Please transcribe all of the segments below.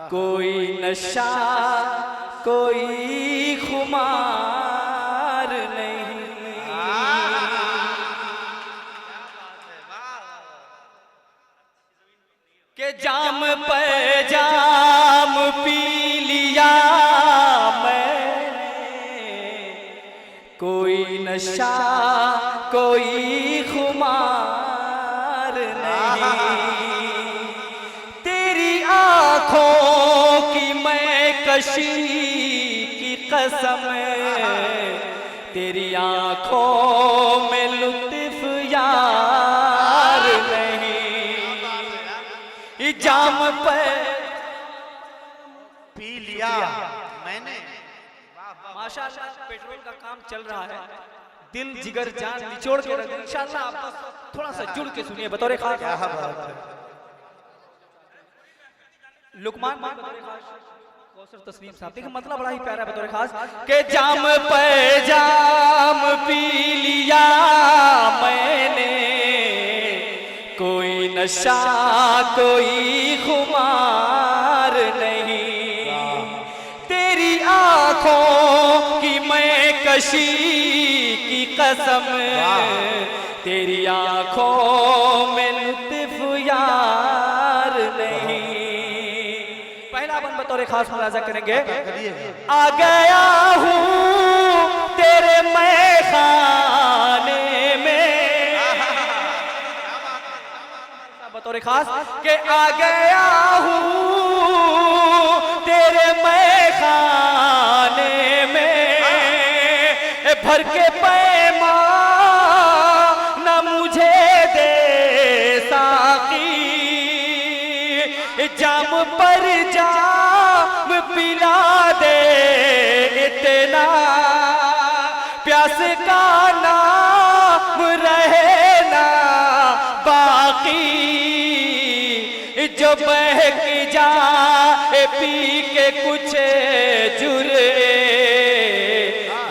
कोई नशा कोई खुमार नहीं। के जाम पे जाम पी लिया मैंने, कोई नशा कोई खुमार नहीं। तेरी आँखों की मैं कशी की कसम, तेरी आँखों में लुत्फ यार नहीं। जाम पे पी लिया मैंने। माशाअल्लाह पेट्रोल का काम चल रहा है, दिल जिगर जान निचोड़ के रख। इंशाअल्लाह आप थोड़ा सा जुड़ के सुनिए बतौर खास। क्या बात है। लुकमान कौसर तस्लीम साहब, देखिए मतलब बड़ा ही प्यारा है बतौर खास। के जाम पे जाम पी लिया मैंने, कोई नशा कोई खुमार नहीं। तेरी आँखों की मैं कशी की कसम, तेरी आँखों में लुत्फ यार नहीं। पहला बन बतौर खास मुलाजा करेंगे। आ गया हूँ तेरे मैं खाने में, बतौर खास के आ गया हूँ तेरे मैं खाने में। भर के पैमाना मुझे दे साकी, जाम पर जाम पिला दे इतना, प्यास का नाम रहे ना बाकी। जो बहक जाए पी के कुछ जुर्ए,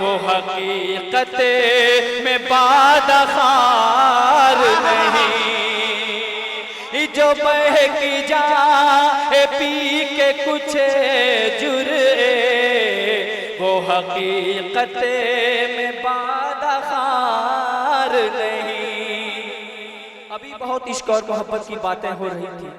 वो हकीकत में बादखार नहीं। जो बहक जाए पी के कुछ जुर्ए, वो हकीकत में बादखार नहीं। अभी बहुत इश्क और मोहब्बत की बातें हो रही थी।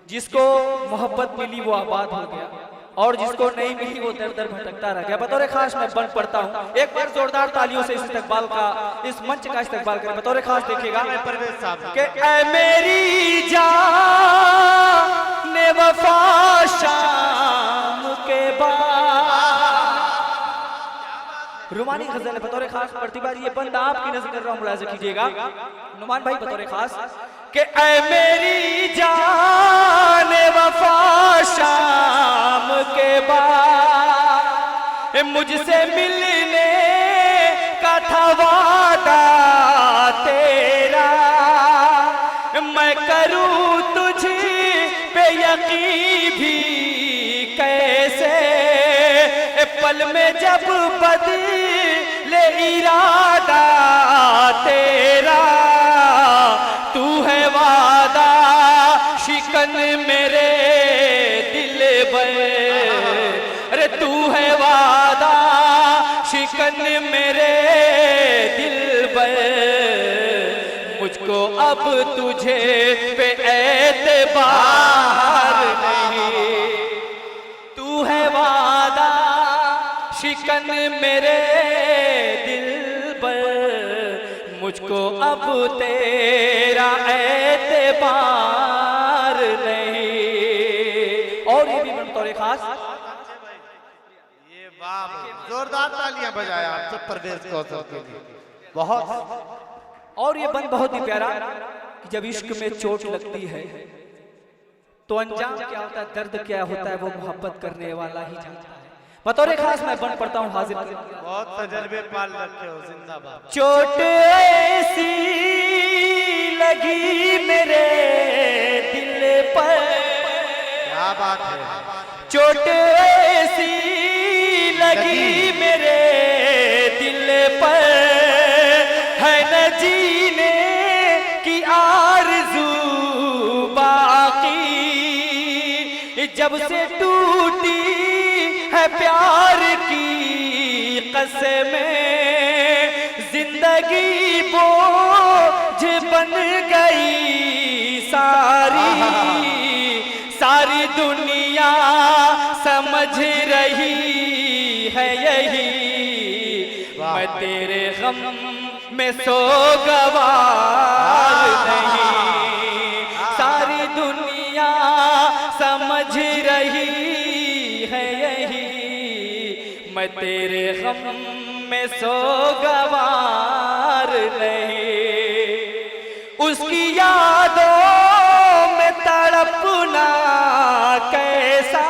जिसको मोहब्बत मिली वो आबाद हो गया, और जिसको नहीं मिली वो दर दर भटकता रह गया। बतौर खास मैं बन पड़ता हूँ, एक बार जोरदार तालियों से इस इस्तकबाल का, इस मंच का इस्तकबाल करें। बतौर खास देखिएगा कि ऐ मेरी जान वफा शाम के बाद। रुमानी गजल है बतौर खास। प्रतिभा जी ये बंद आपकी नजर कर रहा हूँ, मुलाजा कीजिएगा। नुमान भाई बतौर खास कि ऐ मेरी जान वफा शाम के बाद, मुझसे मिलने का था वादा तेरा। मैं करूं तुझ पे यकीन भी कैसे, पल में जब बदले इरादा तेरा। तू है वादा शिकन मेरे दिल पर, अरे तू है वादा शिकन मेरे दिल पर। मुझको अब तुझे पे एतबार नहीं। तू है वादा शिकन मेरे दिल पर, मुझको अब तेरा एतबार नहीं। और ये भी बतौर खास, ये वाह, जोरदार तालियां बजाया आप सब परवेज कौसर के लिए। बहुत। और ये बंद बहुत ही प्यारा कि जब इश्क में चोट लगती है तो अंजाम क्या होता है, दर्द क्या होता है, वो मोहब्बत करने वाला ही जानता है। बतौर खास मैं बन पड़ता हूँ हाजिर। बहुत तजर्बे पाल रखे हो, जिंदाबाद। चोट ऐसी लगी मेरे दिल पर, क्या बात है। चोट ऐसी लगी मेरे दिल पर, है न जीने की आरज़ू बाकी। जब से टूटी है प्यार की कसमें, जिंदगी बोझ बन गई सारी, सारी दुनिया समझ रही है यही, मैं तेरे गम में सोगवार नहीं, सारी दुनिया समझ रही है यही, मैं तेरे गम में सोगवार नहीं। उसकी यादों में तड़पना कैसा,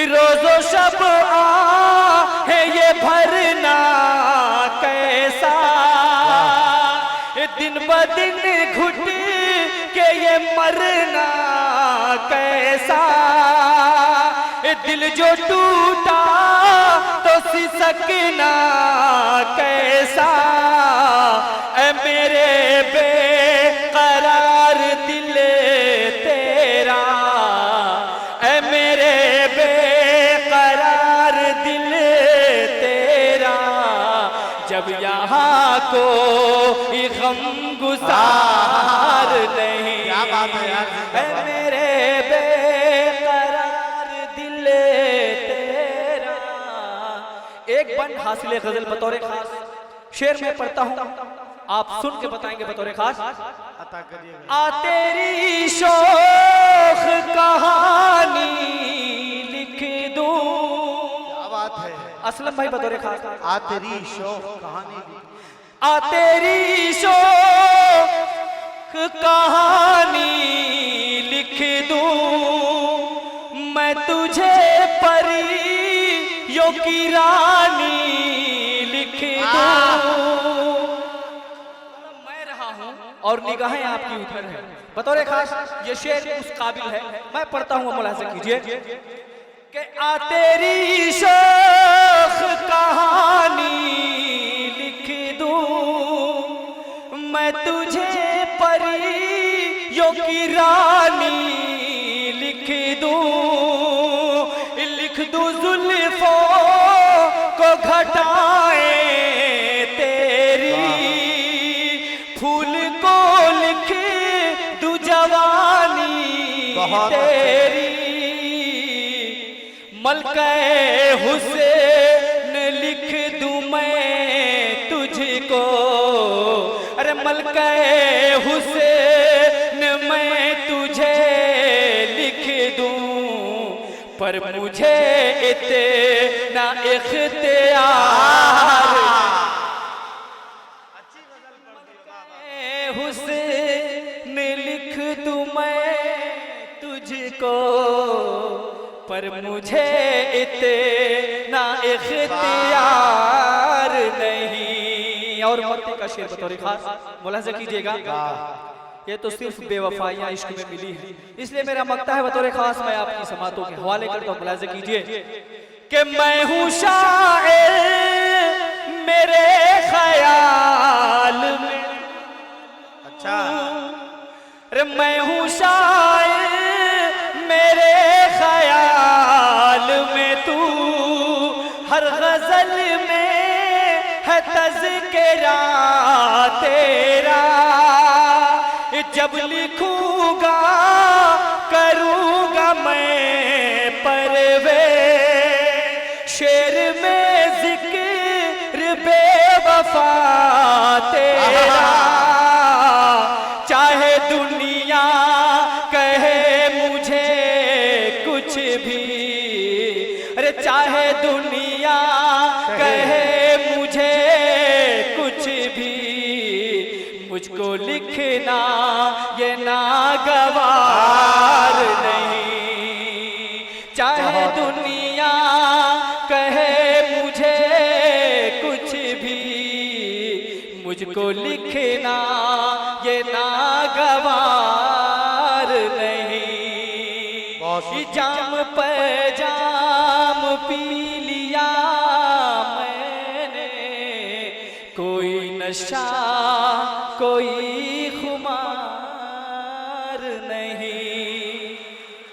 रोजो शब है ये भरना कैसा, दिन ब दिन घुट के ये मरना कैसा, दिल जो टूटा तो सिसकना कैसा, ऐ मेरे बेकरार दिल तेरा, ऐ मेरे बेकरार दिल तेरा, जब यहाँ कोई गम गुसार नहीं, क्या बात है यार, ऐ मेरे बेकरार दिल तेरा। एक बंद हासिल गजल बतौर खास शेर में पढ़ता हूँ, आप सुन के बताएंगे बतौर खास। अता करिए। आ तेरी शोख कहानी लिख दूं, क्या बात है असलम भाई बतौर खास। आ तेरी शौक कहानी, आ तेरी शोख कहानी लिख दूं, मैं तुझे परियों की रानी लिख दूं, मैं रहा हूं और निगाहें आपकी उधर है। बतौर खास ये शेर उस काबिल है, मैं पढ़ता हूं, मुलाहिजा कीजिए कि आ तेरी शोख कहानी लिख दूं, मैं तुझे परियों की रानी लिख दूं, लिख दूं जुल्फों को घटाएं तेरी, फूल को लिख दूं जवानी तेरी, मलके हुसैन लिख दूं मैं तुझको, अरे मलके हुसैन मैं तुझे लिख दूं, पर मुझे इतना इख्तियार, हुसैन लिख दूं मैं तुझको, पर मुझे इतना इख्तियार नहीं। और मत्ती का शेर बतौर खास मुलाहिजा कीजिएगा, ये तो सिर्फ बेवफाइयां इश्क में मिली है, इसलिए मेरा मक्ता है बतौर खास मैं आपकी समातों के हवाले करता हूँ। मुलाहिजा कीजिए कि मैं हूँ शायर मेरे ख्याल में, अच्छा रे मैं हूँ शायर मेरे ख्याल में, तू हर गजल में है तज़किरा तेरा, जब लिखूंगा करूंगा मैं परवे, शेर में जिक्र बेवफा तेरा, चाहे दुनिया कहे मुझे कुछ भी, अरे चाहे दुनिया कहे मुझे कुछ भी, मुझको लिखना ये नागवार नहीं, चाहे दुनिया कहे मुझे कुछ भी, मुझको लिखना ये नागवार नहीं। जाम पे जाम पी लिया मैंने, कोई नशा कोई